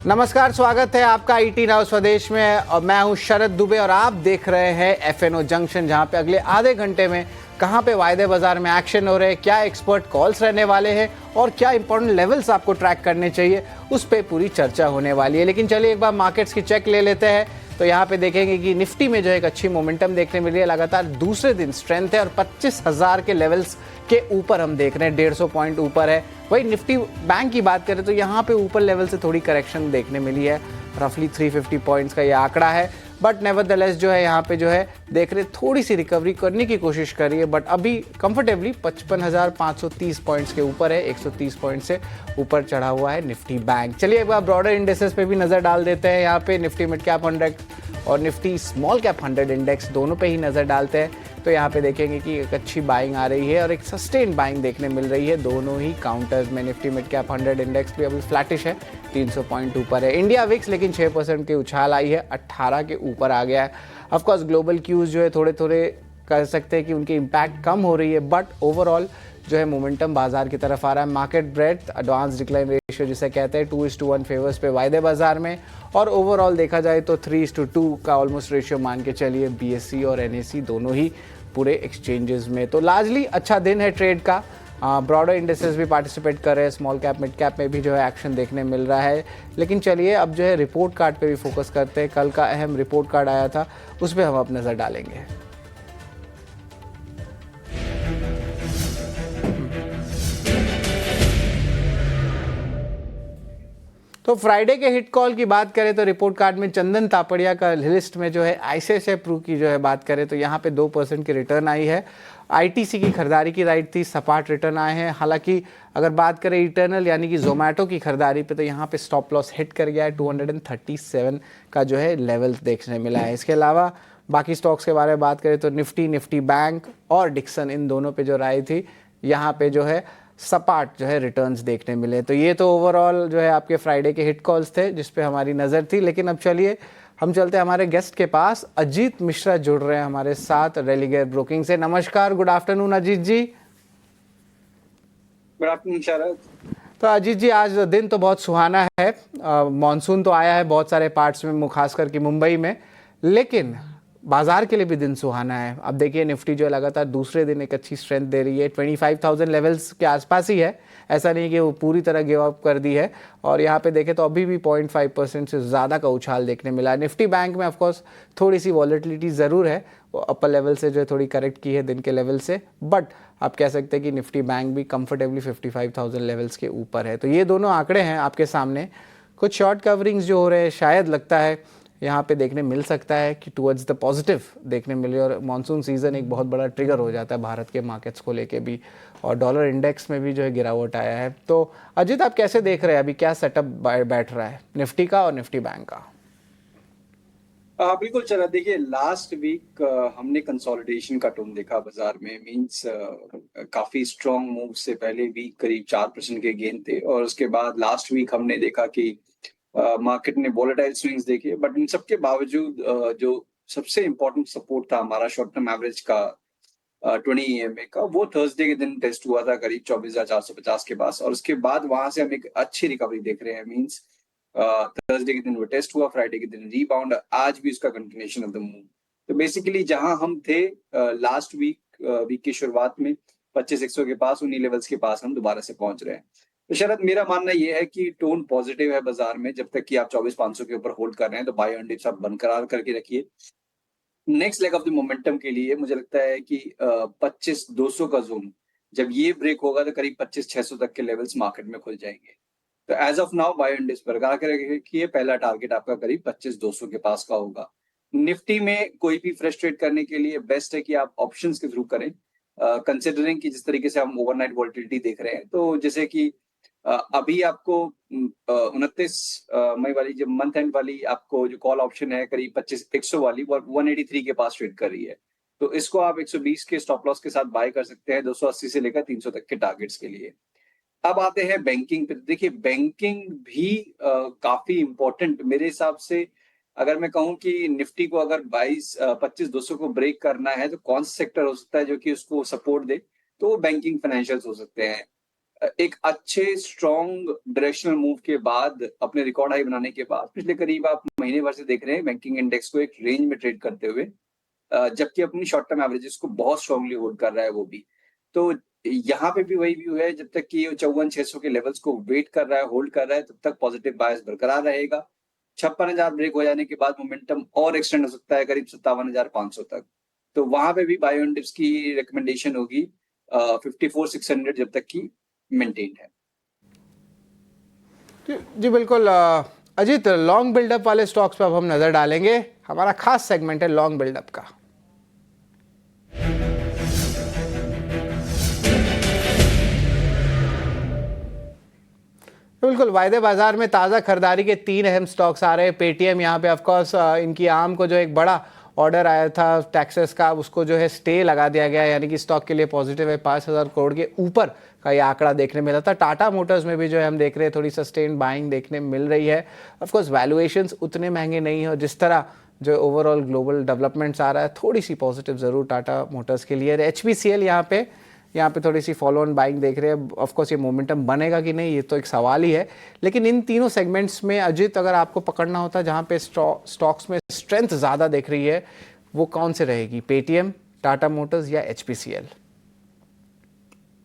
नमस्कार, स्वागत है आपका ईटी नाउ स्वदेश में। और मैं हूं शरद दुबे और आप देख रहे हैं एफएनओ जंक्शन, जहां पे अगले आधे घंटे में कहां पे वायदे बाजार में एक्शन हो रहे हैं, क्या एक्सपर्ट कॉल्स रहने वाले हैं और क्या इंपॉर्टेंट लेवल्स आपको ट्रैक करने चाहिए, उस पर पूरी चर्चा होने वाली है। लेकिन चलिए एक बार मार्केट्स की चेक ले लेते हैं। तो यहाँ पे देखेंगे कि निफ्टी में जो एक अच्छी मोमेंटम देखने मिल रही है, लगातार दूसरे दिन स्ट्रेंथ है और 25,000 के लेवल्स के ऊपर हम देख रहे हैं, 150 पॉइंट ऊपर है। वही निफ्टी बैंक की बात करें तो यहाँ पे ऊपर लेवल से थोड़ी करेक्शन देखने मिली है, रफली 350 पॉइंट्स का ये आंकड़ा है। बट नेवरदलेस जो है यहाँ पे जो है देख रहे थोड़ी सी रिकवरी करने की कोशिश कर रही है, बट अभी कंफर्टेबली 55,530 पॉइंट्स के ऊपर है, 130 पॉइंट से ऊपर चढ़ा हुआ है निफ्टी बैंक। चलिए एक बार ब्रॉडर इंडेक्सेस पे भी नज़र डाल देते हैं। यहाँ पे निफ्टी मिड कैप 100 और निफ्टी स्मॉल कैप 100 इंडेक्स दोनों पे ही नज़र डालते हैं। तो यहाँ पे देखेंगे कि एक अच्छी बाइंग आ रही है और एक सस्टेन बाइंग देखने मिल रही है दोनों ही काउंटर्स में। निफ्टी मिड कैप 100 इंडेक्स भी अभी फ्लैटिश है, 300 पॉइंट ऊपर है। इंडिया विक्स लेकिन 6% की उछाल आई है, 18 के ऊपर आ गया है। ऑफकोर्स ग्लोबल क्यूज जो है थोड़े थोड़े कर सकते हैं कि उनकी इम्पैक्ट कम हो रही है, बट ओवरऑल जो है मोमेंटम बाजार की तरफ आ रहा है। Market breadth advance decline ratio जिसे कहते हैं 2:1 फेवर्स पे वायदे बाजार में, और ओवरऑल देखा जाए तो 3:2 का ऑलमोस्ट रेशियो मान के चलिए बीएससी और एनएससी दोनों ही पूरे एक्सचेंजेस में। तो लार्जली अच्छा दिन है ट्रेड का। ब्रॉडर इंडेक्सेस भी पार्टिसिपेट कर रहे हैं, स्मॉल कैप मिड कैप में भी जो है एक्शन देखने मिल रहा है। लेकिन चलिए अब जो है रिपोर्ट कार्ड पे भी फोकस करते हैं। कल का अहम रिपोर्ट कार्ड आया था, उस पर हम अब नज़र डालेंगे। तो फ्राइडे के हिट कॉल की बात करें तो रिपोर्ट कार्ड में चंदन तापड़िया का लिस्ट में जो है आईसीआईसीआई प्रू की जो है बात करें तो यहाँ पे 2% की रिटर्न आई है। आईटीसी की खरीदारी की राइट थी, सपाट रिटर्न आए हैं। हालांकि अगर बात करें इटर्नल यानी कि जोमेटो की खरीदारी पे तो यहाँ पे स्टॉप लॉस हिट कर गया है, 237 का जो है लेवल देखने मिला है। इसके अलावा बाकी स्टॉक्स के बारे में बात करें तो निफ्टी बैंक और डिक्सन, इन दोनों पे जो राय थी यहाँ पे जो है सपाट जो है रिटर्न्स देखने मिले। तो ये तो ओवरऑल जो है आपके फ्राइडे के हिट कॉल्स थे जिस पे हमारी नज़र थी। लेकिन अब चलिए हम चलते हैं हमारे गेस्ट के पास। अजीत मिश्रा जुड़ रहे हैं हमारे साथ रेलिगेयर ब्रोकिंग से। नमस्कार, गुड आफ्टरनून अजीत जी। गुड आफ्टरनून शरद। तो अजीत जी आज दिन तो बहुत सुहाना है, मॉनसून तो आया है बहुत सारे पार्ट्स में, खास करके मुंबई में, लेकिन बाजार के लिए भी दिन सुहाना है। अब देखिए निफ्टी जो है लगातार दूसरे दिन एक अच्छी स्ट्रेंथ दे रही है, 25,000 लेवल्स के आसपास ही है, ऐसा नहीं कि वो पूरी तरह गिव अप कर दी है। और यहाँ पे देखें तो अभी भी 0.5% से ज़्यादा का उछाल देखने मिला है। निफ्टी बैंक में ऑफकोर्स थोड़ी सी वॉलेटिलिटी ज़रूर है, वो अपर लेवल से जो है थोड़ी करेक्ट की है दिन के लेवल से, बट आप कह सकते हैं कि निफ्टी बैंक भी कंफर्टेबली 55,000 लेवल्स के ऊपर है। तो ये दोनों आंकड़े हैं आपके सामने। कुछ शॉर्ट कवरिंग्स जो हो रहे हैं शायद लगता है यहाँ पे देखने मिल सकता है कि टुवर्ड्स द पॉजिटिव देखने मिले, और मानसून सीजन एक बहुत बड़ा ट्रिगर हो जाता है भारत के मार्केट्स को लेके भी, और डॉलर इंडेक्स में भी जो है गिरावट आया है। तो अजीत आप कैसे देख रहे हैं अभी क्या सेटअप बैठ रहा है निफ्टी का और निफ्टी बैंक का? बिल्कुल चला, देखिए लास्ट वीक हमने कंसोलिडेशन का टोन देखा बाजार में। मींस काफी स्ट्रॉन्ग मूव से पहले वीक करीब 4% के गेन थे, और उसके बाद लास्ट वीक हमने देखा कि मार्केट ने वोलेटाइल स्विंग्स देखे। बट इन सबके बावजूद जो सबसे इम्पोर्टेंट सपोर्ट था हमारा शॉर्ट टर्म एवरेज का 20 EMA का, वो थर्सडे के दिन टेस्ट हुआ था करीब 24,450 के पास, और उसके बाद वहां से हम एक अच्छी रिकवरी देख रहे हैं। मींस थर्सडे के दिन वो टेस्ट हुआ, फ्राइडे के दिन रीबाउंड, आज भी उसका कंटिन्यूएशन ऑफ द मूव। तो बेसिकली जहां हम थे लास्ट वीक की शुरुआत में 25,100 के पास, उन्हीं लेवल्स के पास हम दोबारा से पहुंच रहे हैं। तो शरद मेरा मानना यह है कि टोन पॉजिटिव है बाजार में। जब तक कि आप 24,500 के ऊपर होल्ड कर रहे हैं तो बाय ऑन डिप्स आप बरकरार करके रखिए। Next leg of the momentum के लिए मुझे लगता है कि 25,200 का जोन जब ये ब्रेक होगा तो करीब 25,600 तक के लेवल्स मार्केट में खुल जाएंगे। तो as of now buy on dips बरकरार करके रखिए। पहला टारगेट आपका करीब 25,200 के पास का होगा। निफ्टी में कोई भी फ्रेश ट्रेड करने के लिए बेस्ट है कि आप ऑप्शंस के थ्रू करें, कंसिडरिंग कि जिस तरीके से हम ओवरनाइट वोलेटिलिटी देख रहे हैं। तो जैसे कि अभी आपको 29 मई वाली जब मंथ एंड वाली आपको जो कॉल ऑप्शन है करीब 25,100 वाली, वो 183 के पास ट्रेड कर रही है। तो इसको आप 120 के स्टॉप लॉस के साथ बाय कर सकते हैं 280 से लेकर 300 तक के टारगेट्स के लिए। अब आते हैं बैंकिंग पे। देखिए बैंकिंग भी काफी इंपॉर्टेंट मेरे हिसाब से। अगर मैं कहूं कि निफ्टी को अगर 25,200 को ब्रेक करना है तो कौन सा सेक्टर हो सकता है जो कि उसको सपोर्ट दे, तो वो बैंकिंग फाइनेंशियल्स हो सकते हैं। एक अच्छे स्ट्रॉन्ग डायरेक्शनल मूव के बाद, अपने रिकॉर्ड हाई बनाने के बाद पिछले करीब आप महीने भर से देख रहे हैं बैंकिंग इंडेक्स को एक रेंज में ट्रेड करते हुए, जबकि अपनी शॉर्ट टर्म एवरेजेस को बहुत स्ट्रांगली होल्ड कर रहा है वो भी। तो यहाँ पे भी वही व्यू है, जब तक कि 54,600 के लेवल्स को वेट कर रहा है, होल्ड कर रहा है, तब तक पॉजिटिव बायस बरकरार रहेगा। 56,000 ब्रेक हो जाने के बाद मोमेंटम और एक्सटेंड हो सकता है करीब 57,500 तक। तो वहां पे भी बायो एंड डिप्स की रिकमेंडेशन होगी 54,600 जब तक की मेंटेन है। जी बिल्कुल अजीत, लॉन्ग बिल्डअप वाले स्टॉक्स पे अब हम नजर डालेंगे। हमारा खास सेगमेंट है लॉन्ग बिल्डअप का। बिल्कुल, वायदे बाजार में ताज़ा खरीदारी के 3 अहम स्टॉक्स आ रहे हैं। पेटीएम यहाँ पे ऑफकोर्स इनकी आम को जो एक बड़ा ऑर्डर आया था टैक्सेस का, उसको जो है स्टे लगा दिया गया, यानी कि स्टॉक के लिए पॉजिटिव है। 5,000 करोड़ के ऊपर का ये आंकड़ा देखने मिला था। टाटा मोटर्स में भी जो है हम देख रहे हैं थोड़ी सस्टेन बाइंग देखने मिल रही है। ऑफकोर्स वैल्यूएशंस उतने महंगे नहीं है, और जिस तरह जो ओवरऑल ग्लोबल डेवलपमेंट्स आ रहा है, थोड़ी सी पॉजिटिव ज़रूर टाटा मोटर्स के लिए। HPCL यहाँ पे थोड़ी सी फॉलो ऑन बाइंग देख रहे हैं। ऑफकोर्स ये मोमेंटम बनेगा कि नहीं, ये तो एक सवाल ही है। लेकिन इन तीनों सेगमेंट्स में अजित, अगर आपको पकड़ना होता जहाँ पे स्टॉक्स में स्ट्रेंथ ज़्यादा दिख रही है, वो कौन से रहेगी? पेटीएम, टाटा मोटर्स या HPCL?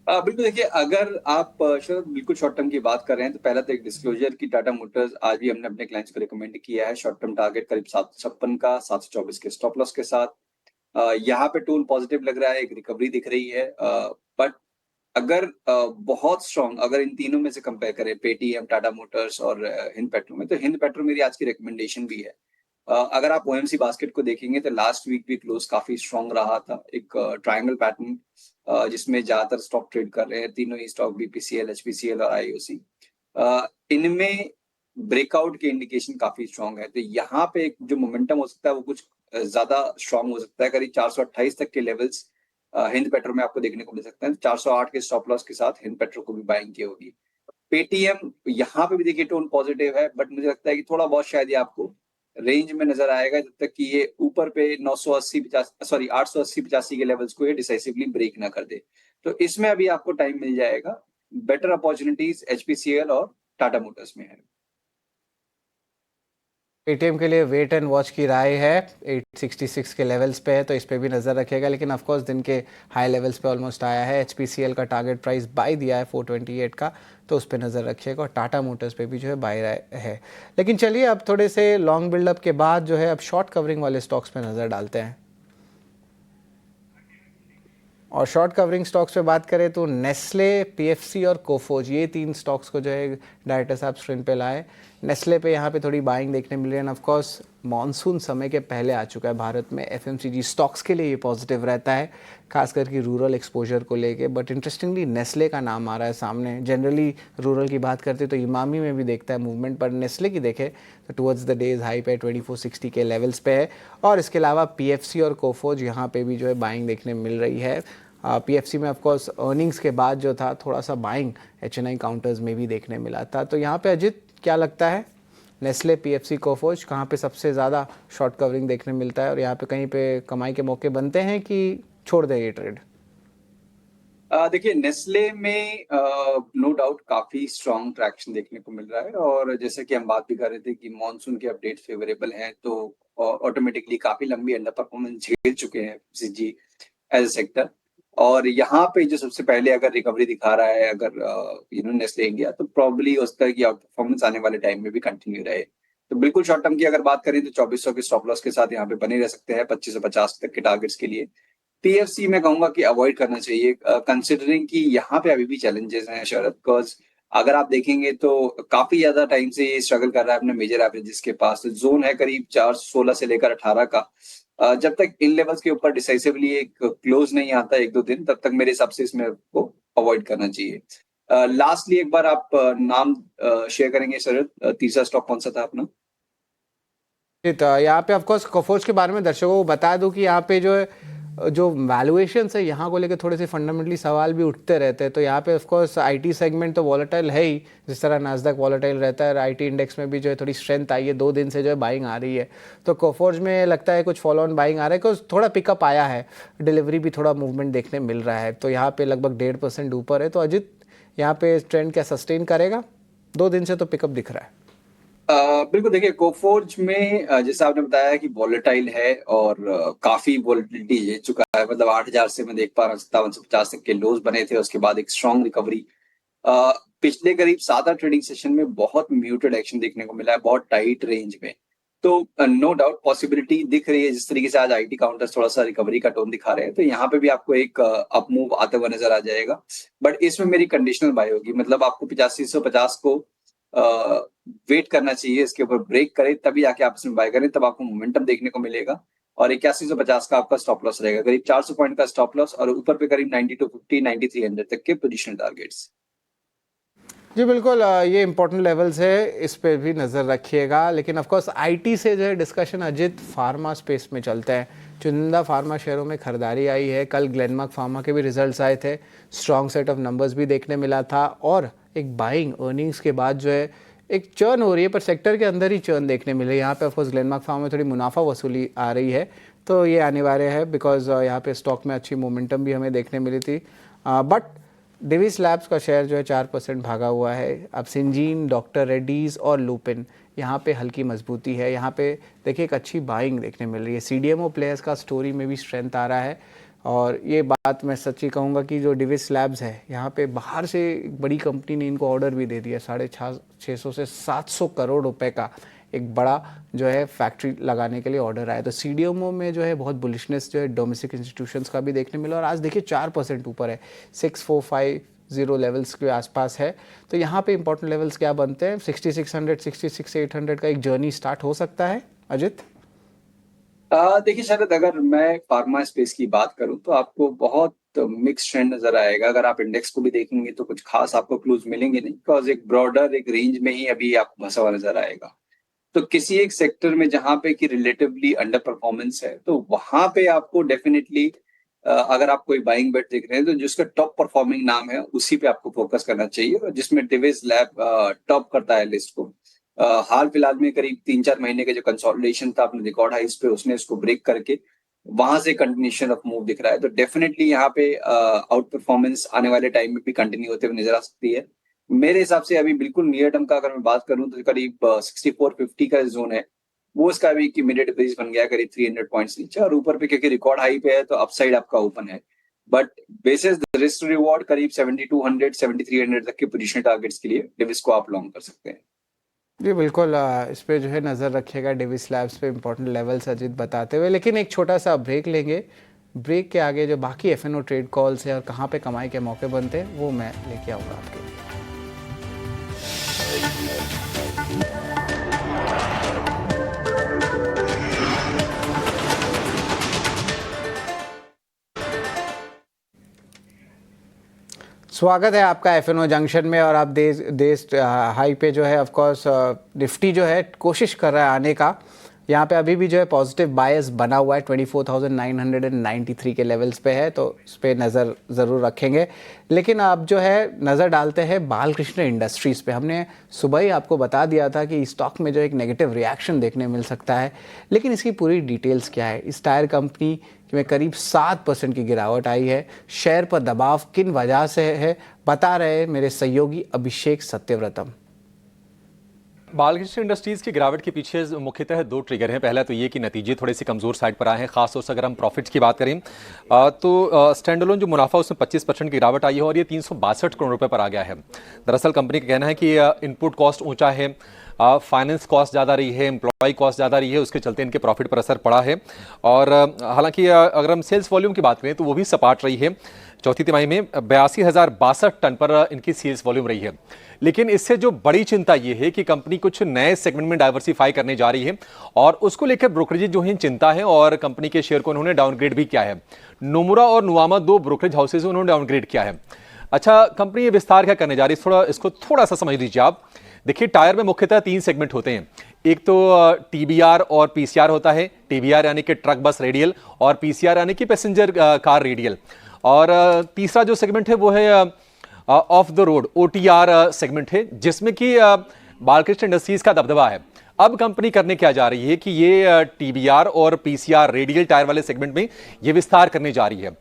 बिल्कुल, देखिए, अगर आप शरद बिल्कुल शॉर्ट टर्म की बात कर रहे हैं, तो पहला तो एक डिस्क्लोजर की टाटा मोटर्स आज भी हमने अपने क्लाइंट्स को रिकमेंड किया है शॉर्ट टर्म टारगेट करीब 756 का, 724 के स्टॉप लॉस के साथ। यहाँ पे टूल पॉजिटिव लग रहा है, एक रिकवरी दिख रही है। बट अगर बहुत स्ट्रॉन्ग, अगर इन तीनों में से कंपेयर करें, पेटीएम, टाटा मोटर्स और हिंद पेट्रो में, तो हिंद पेट्रो मेरी आज की रिकमेंडेशन भी है। अगर आप ओएमसी बास्केट को देखेंगे तो लास्ट वीक भी क्लोज काफी स्ट्रॉन्ग रहा था, एक ट्रायंगल पैटर्न जिसमें ज्यादातर स्टॉक ट्रेड कर रहे हैं, तीनों ही स्टॉक BPCL, HPCL और IOC। इनमें ब्रेकआउट के इंडिकेशन काफी स्ट्रॉन्ग है, तो यहाँ पे एक जो मोमेंटम हो सकता है वो कुछ ज्यादा स्ट्रॉन्ग हो सकता है। करीब 428 तक के लेवल्स हिंद पेट्रो में आपको देखने को मिल सकता है। 408 के स्टॉप लॉस के साथ हिंद पेट्रो को भी बाइंग की होगी। पेटीएम यहाँ पे भी देखिए टोन पॉजिटिव है, बट मुझे लगता है कि थोड़ा बहुत शायद ये आपको रेंज में नजर आएगा, जब तक कि ये ऊपर पे 880-85 के लेवल्स को ये डिसाइसिवली ब्रेक ना कर दे। तो इसमें अभी आपको टाइम मिल जाएगा। बेटर अपॉर्चुनिटीज HPCL और टाटा मोटर्स में है। पेटीएम के लिए वेट एंड वॉच की राय है। 866 के लेवल्स पे है, तो इस पे भी नज़र रखिएगा। लेकिन ऑफकोर्स दिन के हाई लेवल्स पे ऑलमोस्ट आया है। HPCL का टारगेट प्राइस बाय दिया है 428 का, तो उस पर नज़र रखिएगा। और टाटा मोटर्स पे भी जो है बाय राय है। लेकिन चलिए अब थोड़े से लॉन्ग बिल्डअप के बाद जो है अब शॉर्ट कवरिंग वाले स्टॉक्स पे नज़र डालते हैं। और शॉर्ट कवरिंग स्टॉक्स पे बात करें तो नेस्ले, PFC और कोफोज, ये 3 स्टॉक्स को जो है डायरेक्टर साहब स्क्रीन पे लाए। नेस्ले पे यहाँ पे थोड़ी बाइंग देखने मिल रही है। ऑफकोर्स मानसून समय के पहले आ चुका है भारत में। FMCG स्टॉक्स के लिए ये पॉजिटिव रहता है, खास करके रूरल एक्सपोजर को लेके। बट इंटरेस्टिंगली नेस्ले का नाम आ रहा है सामने। जनरली रूरल की बात करते तो इमामी में भी देखता है मूवमेंट, पर नेस्ले की देखें तो टुवर्ड्स द डेज हाई पे 2460 के लेवल्स पे है। और इसके अलावा PFC और कोफोज यहाँ पे भी जो है बाइंग देखने मिल रही है। PFC में ऑफकोर्स अर्निंग्स के बाद जो था थोड़ा सा बाइंग HNI काउंटर्स में भी देखने मिला था। तो यहाँ पे अजित क्या लगता है, नेस्ले, PFC, कोफोज कहाँ पे सबसे ज़्यादा शॉर्ट कवरिंग देखने मिलता है, और यहाँ पे कहीं पे कमाई के मौके बनते हैं कि छोड़ दें ये ट्रेड? देखिए, नेस्ले में नो डाउट काफी स्ट्रॉन्ग ट्रैक्शन देखने को मिल रहा है। और जैसे कि हम बात भी कर रहे थे कि मॉनसून के अपडेट फेवरेबल हैं, तो ऑटोमेटिकली काफी लंबी अंडर परफॉर्मेंस झेल चुके हैं FMCG एज ए सेक्टर। और यहाँ पे जो सबसे पहले अगर रिकवरी दिखा रहा है, अगर नेस्ले इंडिया, तो प्रॉब्ली उस तरह की आउट परफॉर्मेंस आने वाले टाइम में भी कंटिन्यू रहे। तो बिल्कुल शॉर्ट टर्म की अगर बात करें तो 2400 के स्टॉप लॉस के साथ यहाँ पे बने रह सकते हैं 2550 तक के टारगेट्स के लिए। PFC में कहूंगा कि अवॉइड करना चाहिए, कंसिडरिंग कि यहाँ पे अभी भी चैलेंजेस हैं शरद। बिकॉज अगर आप देखेंगे तो काफी ज्यादा टाइम से ये स्ट्रगल कर रहा है अपने मेजर एवरेजेस के पास। जोन है करीब 416 से लेकर 18 का। जब तक इन लेवल्स के ऊपर डिसाइसिवली एक क्लोज नहीं आता 1-2 दिन, तब तक मेरे हिसाब से इसमें को अवॉइड करना चाहिए। लास्टली एक बार आप नाम शेयर करेंगे शरद, तीसरा स्टॉक कौन सा था अपना? तो यहाँ पे ऑफकोर्स कोफोज के बारे में दर्शकों को बता दूं कि यहाँ पे जो है जो वैल्यूएशन है यहाँ को लेकर थोड़े से फंडामेंटली सवाल भी उठते रहते हैं। तो यहाँ पे ऑफकोर्स IT सेगमेंट तो वॉलेटाइल है ही, जिस तरह नास्डैक वॉलेटाइल रहता है। IT इंडेक्स में भी जो है थोड़ी स्ट्रेंथ आई है, 2 दिन से जो है बाइंग आ रही है। तो कोफोर्ज में लगता है कुछ फॉलो ऑन बाइंग आ रहा है, कुछ थोड़ा पिकअप आया है, डिलीवरी भी थोड़ा मूवमेंट देखने मिल रहा है। तो यहाँ पे लगभग 1.5% ऊपर है। तो अजित, यहाँ पे ट्रेंड क्या सस्टेन करेगा? 2 दिन से तो पिकअप दिख रहा है। बिल्कुल देखिए, कोफोर्ज में जैसा आपने बताया कि वॉलेटाइल है और काफी वॉलेटिलिटी ले चुका है। मतलब 8,000 से मैं देख पा रहा हूँ 5750 तक के लोज बने थे, उसके बाद एक स्ट्रॉन्ग रिकवरी। पिछले करीब 7-8 ट्रेडिंग सेशन में बहुत म्यूटेड एक्शन देखने को मिला है, बहुत टाइट रेंज में। तो नो डाउट पॉसिबिलिटी दिख रही है, जिस तरीके से आज आईटी काउंटर्स थोड़ा सा रिकवरी का टोन दिखा रहे हैं, तो यहाँ पे भी आपको एक अप मूव आते हुआ नजर आ जाएगा। बट इसमें मेरी कंडीशनल बाय होगी, मतलब आपको 8550 को वेट करना चाहिए, इसके ऊपर ब्रेक करे तभी आके आप इसमें बाय करें, तब आपको मोमेंटम देखने को मिलेगा। और 8150 का आपका स्टॉप लॉस रहेगा, करीब 400 पॉइंट का स्टॉप लॉस, और ऊपर पे करीब 9250 9300 तक के पोजिशनल टारगेट्स। जी बिल्कुल, ये इंपॉर्टेंट लेवल्स है, इस पे भी नज़र रखिएगा। लेकिन ऑफ कोर्स आईटी से जो है डिस्कशन अजित फार्मा स्पेस में चलते हैं। चुनिंदा फार्मा शेयरों में खरीदारी आई है। कल ग्लेनमार्क फार्मा के भी रिजल्ट्स आए थे, स्ट्रॉन्ग सेट ऑफ नंबर्स भी देखने मिला था, और एक बाइंग अर्निंग्स के बाद जो है एक चर्न हो रही है, पर सेक्टर के अंदर ही चर्न देखने मिले। यहाँ पे ऑफकोर्स ग्लेनमार्क फार्मा में थोड़ी मुनाफा वसूली आ रही है, तो ये अनिवार्य है, बिकॉज यहाँ पे स्टॉक में अच्छी मोमेंटम भी हमें देखने मिली थी। बट डिविस लैब्स का शेयर जो है 4% भागा हुआ है। अब सिंजीन, डॉक्टर रेड्डीज़ और लुपिन, यहाँ पे हल्की मजबूती है। यहाँ पे देखिए एक अच्छी बाइंग देखने मिल रही है। सीडीएमओ प्लेयर्स का स्टोरी में भी स्ट्रेंथ आ रहा है, और ये बात मैं सच्ची कहूँगा कि जो डिविस लैब्स है, यहाँ पे बाहर से एक बड़ी कंपनी ने इनको ऑर्डर भी दे दिया, 650 से 700 करोड़ रुपए का एक बड़ा जो है फैक्ट्री लगाने के लिए ऑर्डर आया। तो सीडीएमओ में जो है बहुत बुलिशनेस जो है डोमेस्टिक इंस्टीट्यूशंस का भी देखने मिला, और आज देखिए 4% ऊपर है, 6450 लेवल्स के आसपास है। तो यहाँ पे इंपॉर्टेंट लेवल्स क्या बनते हैं? 6600 66,800 का एक जर्नी स्टार्ट हो सकता है। अजित, देखिए शरद, अगर मैं फार्मा स्पेस की बात करूं तो आपको बहुत मिक्स ट्रेंड नजर आएगा। अगर आप इंडेक्स को भी देखेंगे तो कुछ खास आपको क्लूज मिलेंगे नहीं, बिकॉज एक ब्रॉडर एक रेंज में ही अभी आपको फंसा हुआ नजर आएगा। तो किसी एक सेक्टर में जहां पे कि रिलेटिवली अंडर परफॉर्मेंस है, तो वहां पे आपको डेफिनेटली अगर आप कोई बाइंग बेट देख रहे हैं तो जिसका टॉप परफॉर्मिंग नाम है उसी पे आपको फोकस करना चाहिए, और जिसमें डिविस लैब टॉप करता है लिस्ट को। हाल फिलहाल में करीब 3-4 महीने का जो कंसोलिडेशन था अपने रिकॉर्ड हाइस पे, उसने उसको ब्रेक करके वहां से कंटिन्यूशन ऑफ मूव दिख रहा है। तो डेफिनेटली यहाँ पे आउट परफॉर्मेंस आने वाले टाइम में भी कंटिन्यू होते हुए नजर आ सकती है। मेरे हिसाब से अभी बिल्कुल नियर टर्म का अगर मैं बात करूं तो करीब 6450 का जोन है, वो इसका अभी की इमीडिएट बेस बन गया करीब 300 पॉइंट्स नीचे, और ऊपर पे क्योंकि रिकॉर्ड हाई पे है तो अपसाइड आपका ओपन है। But basis the risk to reward करीब 7200 7300 तक के पोजीशन टारगेट्स के लिए डिविस को आप लॉन्ग कर सकते हैं। जी बिल्कुल, इस पे जो है नज़र रखिएगा, डिविस लैब्स पे इंपॉर्टेंट लेवल्स अजित बताते हुए। लेकिन एक छोटा सा ब्रेक लेंगे, ब्रेक के आगे जो बाकी एफएनओ ट्रेड कॉल्स है और कहाँ पे कमाई के मौके बनते हैं वो मैं लेके आऊँगा आपके लिए। स्वागत है आपका एफएनओ जंक्शन में। और आप देश हाई पे जो है ऑफ कोर्स निफ्टी जो है कोशिश कर रहा है आने का। यहाँ पे अभी भी जो है पॉजिटिव बायस बना हुआ है, 24,993 के लेवल्स पे है, तो इस पर नज़र ज़रूर रखेंगे। लेकिन अब जो है नज़र डालते हैं बालकृष्ण इंडस्ट्रीज़ पे। हमने सुबह ही आपको बता दिया था कि स्टॉक में जो एक नेगेटिव रिएक्शन देखने मिल सकता है, लेकिन इसकी पूरी डिटेल्स क्या है? इस टायर कंपनी में करीब 7% की गिरावट आई है। शेयर पर दबाव किन वजह से है, बता रहे मेरे सहयोगी अभिषेक सत्यव्रतम। बालकृष्ण इंडस्ट्रीज की गिरावट के पीछे मुख्यतः 2 ट्रिगर हैं। पहला तो ये कि नतीजे थोड़े से कमजोर साइड पर आए हैं, खासतौर से अगर हम प्रॉफिट्स की बात करें तो स्टैंडअलोन जो मुनाफा उसमें 25% की गिरावट आई है, और ये 362 करोड़ रुपए पर आ गया है। दरअसल कंपनी का कहना है कि इनपुट कॉस्ट ऊंचा है, फाइनेंस कॉस्ट ज़्यादा रही है, एम्प्लॉय कॉस्ट ज़्यादा रही है, उसके चलते इनके प्रॉफिट पर असर पड़ा है। और हालांकि अगर हम सेल्स वॉल्यूम की बात करें तो वो भी सपाट रही है। चौथी तिमाही में 82,062 टन पर इनकी सेल्स वॉल्यूम रही है। लेकिन इससे जो बड़ी चिंता ये है कि कंपनी कुछ नए सेगमेंट में डाइवर्सिफाई करने जा रही है, और उसको लेकर ब्रोकरेज जो है चिंता है, और कंपनी के शेयर को उन्होंने डाउनग्रेड भी किया है। नोमुरा और नुवामा 2 ब्रोकरेज हाउसेज उन्होंने डाउनग्रेड किया है। अच्छा, कंपनी ये विस्तार क्या करने जा रही है, इसको थोड़ा सा समझ लीजिए आप। देखिए, टायर में मुख्यतः 3 सेगमेंट होते हैं। एक तो टीबीआर और पीसीआर होता है। टीबीआर यानी कि ट्रक बस रेडियल, और पीसीआर यानी कि पैसेंजर कार रेडियल। और तीसरा जो सेगमेंट है वो है of the road OTR segment है, जिसमें कि बालकृष्ण इंडस्ट्रीज का दबदबा है। अब कंपनी करने क्या जा रही है कि ये टीबीआर और पीसीआर रेडियल टायर वाले सेगमेंट में ये विस्तार करने जा रही है,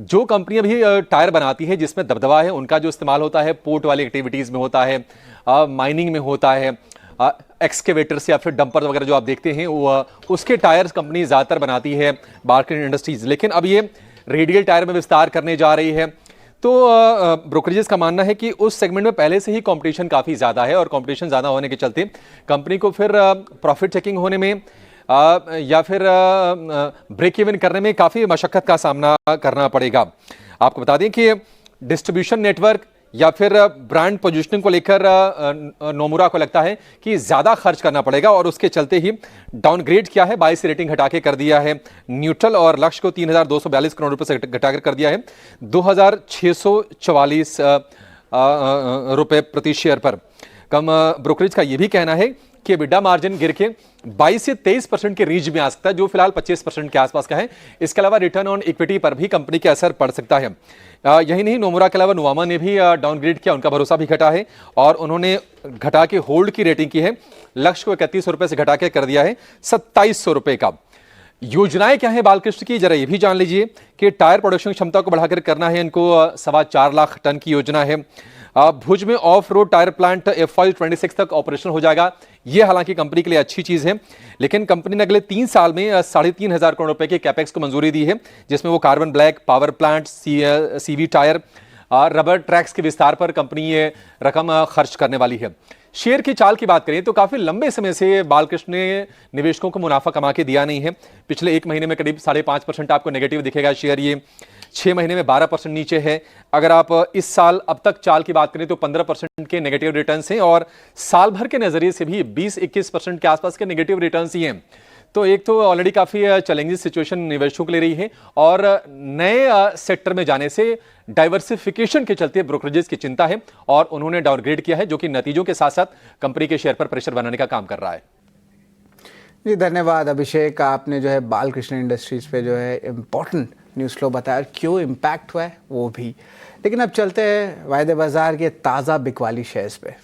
जो कंपनियां भी टायर बनाती है जिसमें दबदबा है उनका जो इस्तेमाल होता है पोर्ट वाली एक्टिविटीज में होता है, माइनिंग में होता है, एक्सकेवेटर्स या फिर डंपर वगैरह जो आप देखते हैं वो उसके टायर्स कंपनी ज्यादातर बनाती है बाल्किन इंडस्ट्रीज। लेकिन अब ये रेडियल टायर में विस्तार करने जा रही है, तो ब्रोकरेजेस का मानना है कि उस सेगमेंट में पहले से ही कंपटीशन काफी ज्यादा है और कंपटीशन ज्यादा होने के चलते कंपनी को फिर प्रॉफिट चेकिंग होने में या फिर ब्रेक इवन करने में काफी मशक्कत का सामना करना पड़ेगा। आपको बता दें कि डिस्ट्रीब्यूशन नेटवर्क या फिर ब्रांड पोजीशनिंग को लेकर नोमुरा को लगता है कि ज्यादा खर्च करना पड़ेगा और उसके चलते ही डाउनग्रेड किया है, 22 रेटिंग घटा के कर दिया है न्यूट्रल और लक्ष्य को 3,242 करोड़ रुपए से घटाकर कर दिया है 2,644 रुपए प्रति शेयर पर। कम ब्रोकरेज का यह भी कहना है कि EBITDA मार्जिन गिर के 22 से 23% के रेंज में आ सकता है, जो फिलहाल 25% के आसपास का है। इसके अलावा रिटर्न ऑन इक्विटी पर भी कंपनी के असर पड़ सकता है। यही नहीं, नोमुरा के अलावा नुवामा ने भी डाउनग्रेड किया, उनका भरोसा भी घटा है और उन्होंने घटा के होल्ड की रेटिंग की है, लक्ष्य को 31 रुपए से घटा के कर दिया है 2700 रुपए का। योजनाएं क्या है बालकृष्ण की, जरा ये भी जान लीजिए कि टायर प्रोडक्शन क्षमता को बढ़ाकर करना है इनको 4.25 लाख टन की योजना है। भुज में of road tyre plant FY 26 तक ऑपरेशनल हो जाएगा। यह हालांकि कंपनी के लिए अच्छी चीज है, लेकिन कंपनी ने अगले 3 साल में 3,500 करोड़ रुपए के कैपेक्स को मंजूरी दी है, जिसमें वो carbon black, power plant, CV tyre, rubber tracks के विस्तार पर कंपनी ये रकम खर्च करने वाली है। शेयर की चाल की बात करें तो काफी लंबे समय से बालकृष्ण ने निवेशकों को मुनाफा कमा के दिया नहीं है। पिछले 1 महीने में करीब 5.5% आपको नेगेटिव दिखेगा शेयर, ये 6 महीने में 12% नीचे है। अगर आप इस साल अब तक चाल की बात करें तो 15% के नेगेटिव रिटर्न्स हैं और साल भर के नजरिए से भी 20-21% के आसपास के नेगेटिव रिटर्न्स ही हैं। तो एक तो ऑलरेडी काफी चैलेंजिंग सिचुएशन निवेशकों के लिए रही है और नए सेक्टर में जाने से डाइवर्सिफिकेशन के चलते ब्रोकरेजेस की चिंता है और उन्होंने डाउनग्रेड किया है, जो कि नतीजों के साथ साथ कंपनी के शेयर पर प्रेशर बनाने का काम कर रहा है। जी धन्यवाद अभिषेक, आपने जो है बालकृष्ण इंडस्ट्रीज पे जो है इम्पोर्टेंट न्यूज़ फ्लो बताया, क्यों इम्पैक्ट हुआ है वो भी। लेकिन अब चलते हैं वायदे बाजार के ताज़ा बिकवाली शेयर्स पे।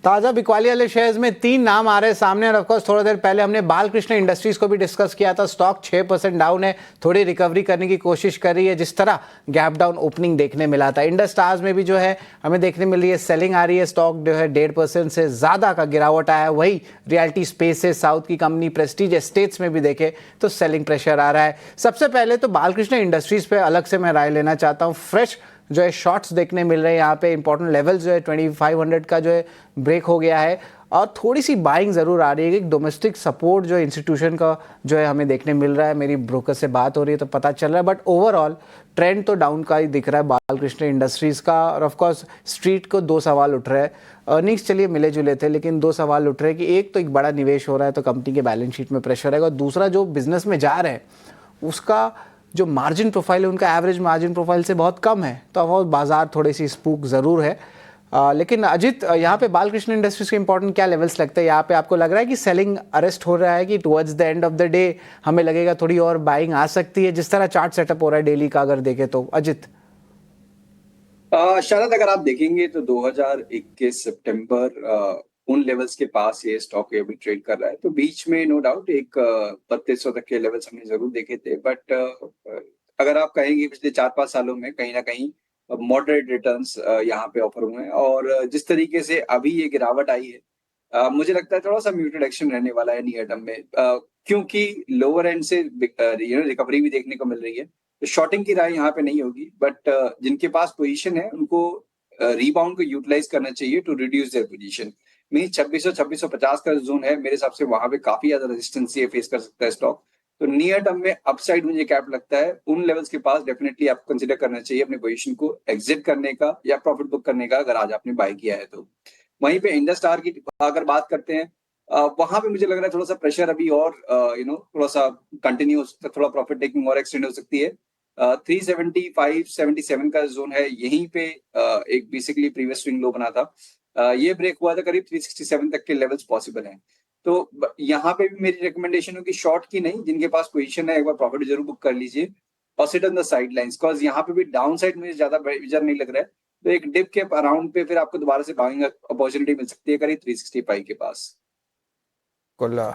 ताज़ा बिकवाली वाले शेयर्स में 3 नाम आ रहे हैं सामने और ऑफकोर्स थोड़ा देर पहले हमने बालकृष्ण इंडस्ट्रीज को भी डिस्कस किया था। स्टॉक 6% डाउन है, थोड़ी रिकवरी करने की कोशिश कर रही है, जिस तरह गैप डाउन ओपनिंग देखने मिला था। इंडस टावर्स में भी जो है हमें देखने मिल रही है सेलिंग आ रही है, स्टॉक जो है 1.5% से ज़्यादा का गिरावट आया है। वही रियल्टी स्पेस है, साउथ की कंपनी प्रेस्टीज एस्टेट्स में भी देखे तो सेलिंग प्रेशर आ रहा है। सबसे पहले तो बालकृष्ण इंडस्ट्रीज पे अलग से मैं राय लेना चाहता हूँ। फ्रेश जो है शॉर्ट्स देखने मिल रहे हैं यहाँ पे, इंपॉर्टेंट लेवल्स जो है 2500 का जो है ब्रेक हो गया है और थोड़ी सी बाइंग ज़रूर आ रही है कि डोमेस्टिक सपोर्ट जो इंस्टीट्यूशन का जो है हमें देखने मिल रहा है। मेरी ब्रोकर से बात हो रही है तो पता चल रहा है, बट ओवरऑल ट्रेंड तो डाउन का ही दिख रहा है बालकृष्ण इंडस्ट्रीज़ का। और ऑफकोर्स स्ट्रीट को 2 सवाल उठ रहे हैं। अर्निंग्स चलिए मिले जुले थे, लेकिन 2 सवाल उठ रहे हैं कि एक तो एक बड़ा निवेश हो रहा है तो कंपनी के बैलेंस शीट में प्रेशर रहेगा, और दूसरा जो बिजनेस में जा रहे हैं उसका जो मार्जिन प्रोफाइल है उनका एवरेज मार्जिन प्रोफाइल से बहुत कम है। तो अब बाजार थोड़ी सी स्पूक ज़रूर है। लेकिन अजित, यहाँ पे बालकृष्ण इंडस्ट्रीज के इंपॉर्टेंट क्या लेवल्स लगते हैं? यहाँ पे आपको लग रहा है कि सेलिंग अरेस्ट हो रहा है कि towards the end of the day हमें लगेगा थोड़ी और बाइंग आ सकती है, जिस तरह चार्ट सेटअप हो रहा है डेली का अगर देखें तो? अजित शायद अगर आप देखेंगे तो 2021 सितंबर उन लेवल्स के पास ये स्टॉक अभी ट्रेड कर रहा है, तो बीच में नो डाउट एक 3200 तक के लेवल्स हमने जरूर देखे थे। बट अगर आप कहेंगे पिछले 4-5 सालों में कहीं ना कहीं मॉडरेट रिटर्न्स यहाँ पे ऑफर हुए हैं, और जिस तरीके से अभी ये गिरावट आई है मुझे लगता है थोड़ा सा म्यूटेड एक्शन रहने वाला है नियर टर्म में, क्योंकि लोअर एंड से रिकवरी भी देखने को मिल रही है। तो शॉर्टिंग की राय यहाँ पे नहीं होगी, बट जिनके पास पोजीशन है उनको रीबाउंड को यूटिलाइज करना चाहिए to reduce their position. Mean 2600-2650 का जोन है मेरे हिसाब से, वहां पे काफी ज्यादा रेजिस्टेंस ये फेस कर सकता है स्टॉक। तो नियर टर्म में अपसाइड मुझे कैप लगता है उन लेवल्स के पास। डेफिनेटली आपको कंसीडर करना चाहिए अपने पोजीशन को एग्जिट करने का या प्रॉफिट बुक करने का, अगर आज आपने बाय किया है तो। वहीं पे इंडस टावर की अगर बात करते हैं, वहां पे मुझे लग रहा है थोड़ा सा प्रेशर अभी और थोड़ा सा कंटिन्यू, थोड़ा प्रॉफिट टेकिंग और एक्सटेंड हो सकती है। 375-77 का जोन है, यहीं पे एक बेसिकली प्रीवियस स्विंग लो बना था, ये ब्रेक हुआ था, करीब 367 तक के लेवल्स पॉसिबल हैं। तो यहाँ पे भी मेरी रिकमेंडेशन होगी शॉर्ट की नहीं, जिनके पास पोजीशन है एक बार प्रॉफिट जरूर बुक कर लीजिए और sit on the side lines, because यहाँ पे भी डाउन साइड मुझे ज्यादा मेजर नहीं लग रहा है। तो एक डिप के अराउंड पे फिर आपको दोबारा से बाइंग अपॉर्चुनिटी मिल सकती है करीब 365 के पास। कुल्ला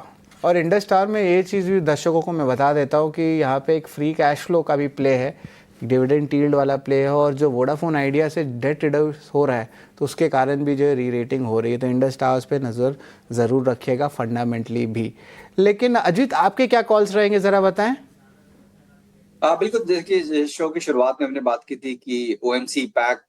और इंडस स्टार में ये चीज़ भी दर्शकों को मैं बता देता हूँ कि यहाँ पे एक फ्री कैश फ्लो का भी प्ले है, डिविडेंड यील्ड वाला प्ले है, और जो वोडाफोन आइडिया से डेट रिड्यूस हो रहा है तो उसके कारण भी जो है री रेटिंग हो रही है। तो इंडस टावर्स पे नज़र ज़रूर रखिएगा फंडामेंटली भी। लेकिन अजीत, आपके क्या कॉल्स रहेंगे ज़रा बताएं। बिल्कुल, देखिए शो की शुरुआत में हमने बात की थी कि ओएमसी पैक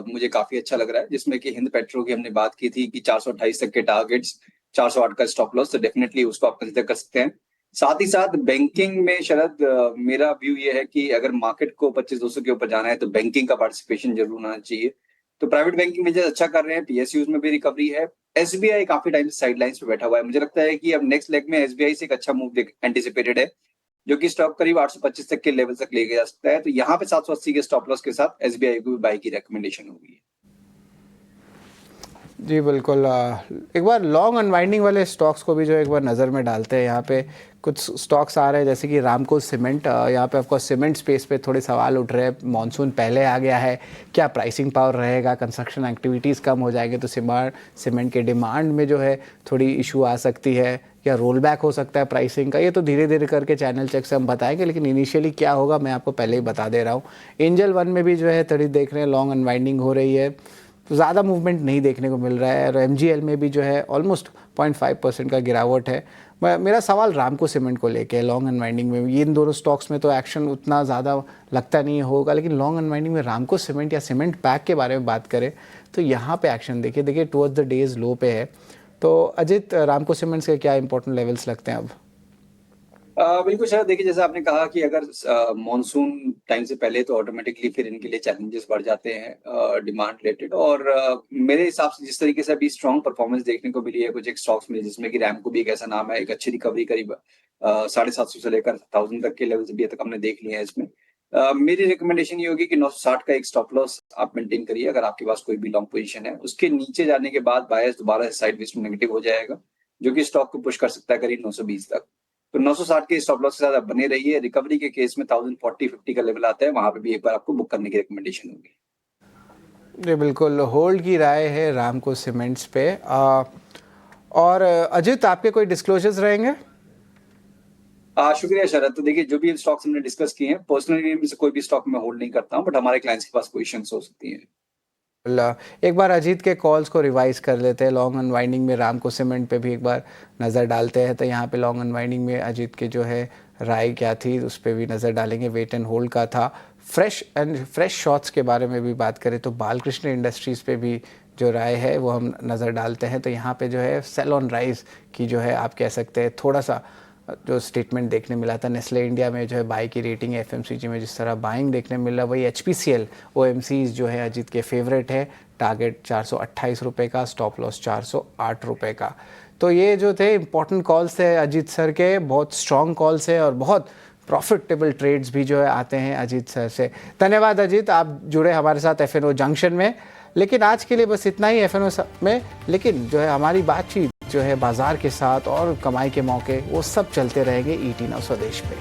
मुझे काफी अच्छा लग रहा है, जिसमें कि हिंद पेट्रो की हमने बात की थी कि 428 तक के टारगेट्स, 408 का स्टॉप लॉस, तो डेफिनेटली उसको आप कंसिडर कर सकते हैं। साथ ही साथ बैंकिंग में शरद, मेरा व्यू ये है कि अगर मार्केट को 25-200 के ऊपर जाना है तो बैंकिंग का पार्टिसिपेशन जरूर होना चाहिए। तो प्राइवेट बैंकिंग में अच्छा कर रहे हैं, पीएसयूज में भी रिकवरी है। एसबीआई काफी टाइम से साइडलाइंस पे बैठा हुआ है, मुझे लगता है कि अब नेक्स्ट लेग में एसबीआई से एक अच्छा मूव एंटिसिपेटेड है, जो कि स्टॉक करीब 825 तक के लेवल तक ले जा सकता है। तो यहाँ पे 780 के स्टॉप लॉस के साथ एसबीआई को भी बाई की रिकमेंडेशन होगी। जी बिल्कुल। एक बार लॉन्ग अनवाइंडिंग वाले स्टॉक्स को भी जो एक बार नज़र में डालते हैं। यहाँ पे कुछ स्टॉक्स आ रहे हैं जैसे कि रामको सीमेंट। यहाँ पे आपको सीमेंट स्पेस पे थोड़े सवाल उठ रहे हैं। मॉनसून पहले आ गया है, क्या प्राइसिंग पावर रहेगा, कंस्ट्रक्शन एक्टिविटीज़ कम हो जाएंगे तो सीमेंट के डिमांड में जो है थोड़ी इशू आ सकती है, या रोल बैक हो सकता है प्राइसिंग का। ये तो धीरे धीरे करके चैनल चेक से हम बताएंगे, लेकिन इनिशियली क्या होगा मैं आपको पहले ही बता दे रहा हूँ। एंजल वन में भी जो है थोड़ी देख रहे हैं लॉन्ग अनवाइंडिंग हो रही है, तो ज़्यादा मूवमेंट नहीं देखने को मिल रहा है। और एमजीएल में भी जो है ऑलमोस्ट 0.5% का गिरावट है। मेरा सवाल रामको सीमेंट को लेके है। लॉन्ग अनवाइंडिंग में ये इन दोनों स्टॉक्स में तो एक्शन उतना ज़्यादा लगता नहीं होगा, लेकिन लॉन्ग अनवाइंडिंग में रामको सीमेंट या सीमेंट पैक के बारे में बात करें तो यहाँ पे एक्शन देखिए टुवर्ड्स द डेज लो पे है। तो अजित, रामको सीमेंट्स के क्या इंपॉर्टेंट लेवल्स लगते हैं अब? बिल्कुल सर, देखिए जैसा आपने कहा कि अगर मॉनसून टाइम से पहले तो ऑटोमेटिकली फिर इनके लिए चैलेंजेस बढ़ जाते हैं डिमांड रिलेटेड। और मेरे हिसाब से जिस तरीके से अभी स्ट्रॉन्ग परफॉर्मेंस देखने को मिली है कुछ एक स्टॉक्स में, जिसमें कि रैमको भी एक ऐसा नाम है, एक अच्छी रिकवरी करीब 750 से लेकर 1000 तक के लेवल अभी तक हमने देख लिए हैं इसमें। मेरी रिकमेंडेशन ये होगी कि 960 का एक स्टॉप लॉस आप मेंटेन करिए अगर आपके पास कोई भी लॉन्ग पोजीशन है। उसके नीचे जाने के बाद बायस दोबारा साइडवेज नेगेटिव हो जाएगा, जो कि स्टॉक को पुश कर सकता है करीब 920 तक। तो 960 के स्टॉप लॉस के साथ आप बने रहिए। रिकवरी के केस में 1040-50 का लेवल आता है, वहां पे भी एक बार आपको बुक करने की रिकमेंडेशन होगी। जी बिल्कुल, होल्ड की राय है रामको सीमेंट्स पे। और अजित, आपके कोई डिस्क्लोजर्स रहेंगे? शुक्रिया शरद। तो देखिए जो भी स्टॉक्स हमने डिस्कस किए हैं, पर्सनली से कोई भी स्टॉक में होल्ड नहीं करता हूं, बट हमारे क्लाइंट्स के पास पोजीशंस हो सकती हैं। एक बार अजीत के कॉल्स को रिवाइज कर लेते हैं। लॉन्ग अनवाइंडिंग में रामको सीमेंट पे भी एक बार नज़र डालते हैं। तो यहाँ पे लॉन्ग अनवाइंडिंग में अजीत के जो है राय क्या थी उस पर भी नज़र डालेंगे। वेट एंड होल्ड का था। फ्रेश शॉट्स के बारे में भी बात करें तो बालकृष्ण इंडस्ट्रीज़ पे भी जो राय है वो हम नज़र डालते हैं। तो यहाँ पे जो है सेल ऑन राइज की जो है आप कह सकते हैं थोड़ा सा जो स्टेटमेंट देखने मिला था। नेस्ले इंडिया में जो है बाई की रेटिंग है, एफएमसीजी में जिस तरह बाइंग देखने मिल रहा है, वही एचपीसीएल ओएमसीज जो है अजीत के फेवरेट है। टारगेट 428 रुपये का, स्टॉप लॉस 408 रुपये का। तो ये जो थे इंपॉर्टेंट कॉल्स थे अजीत सर के, बहुत स्ट्रॉन्ग कॉल्स है और बहुत प्रॉफिटेबल ट्रेड्स भी जो है आते हैं अजीत सर से। धन्यवाद अजीत, आप जुड़े हमारे साथ एफएनओ जंक्शन में। लेकिन आज के लिए बस इतना ही एफएनओ में। लेकिन जो है हमारी बातचीत जो है बाजार के साथ और कमाई के मौके वो सब चलते रहेंगे ET Now स्वदेश पे।